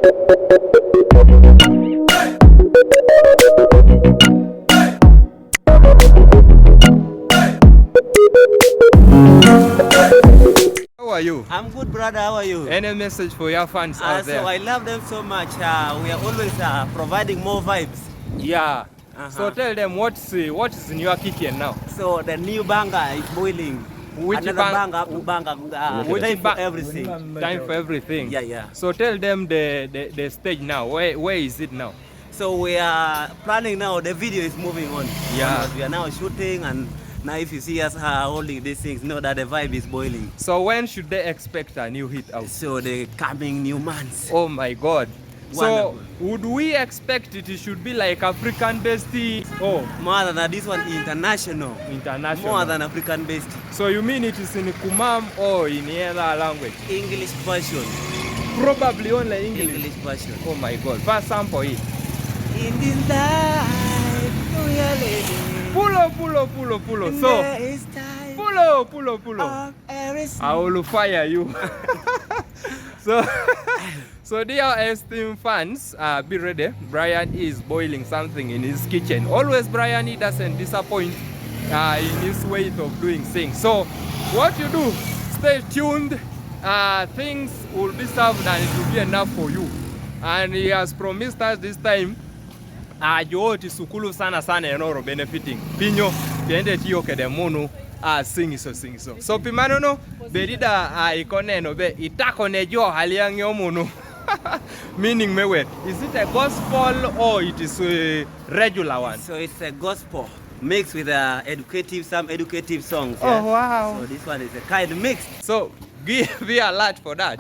How are you? I'm good, brother. How are you? Any message for your fans out there? So I love them so much. We are always providing more vibes. Yeah. So tell them what's in your kitchen now. So the new banger is boiling. Which Another banger, up to banger. Time for everything. Time for everything. Yeah. So tell them the stage now. Where is it now? So we are planning now. The video is moving on. Yeah. We are now shooting, and now if you see us holding these things, know that the vibe is boiling. So when should they expect a new hit out? So the coming new months. Oh my God. Wonderful. So would we expect it should be like African based? Oh, More than that, this one international. More than African based. So you mean it is in Kumam or in any other language? English version. Probably only English. Version. Oh my God. First sample it. In this life we are living. Pulo. So There is time pulo. of everything. I will fire you. So dear esteemed fans, be ready. Brian is boiling something in his kitchen. Always Brian, he doesn't disappoint in his way of doing things. So what you do, stay tuned. Things will be served and it will be enough for you. And he has promised us this time yote sukulu sana enoro benefiting. Pinyo, piende tiyo kede munu. Sing so. So pimanono berida ikoneno be itako nejo haliang yomuno. Meaning mewe, is it a gospel or it is a regular one? So it's a gospel mixed with some educative songs. Oh wow. So this one is a kind of mix. So give me a lot for that.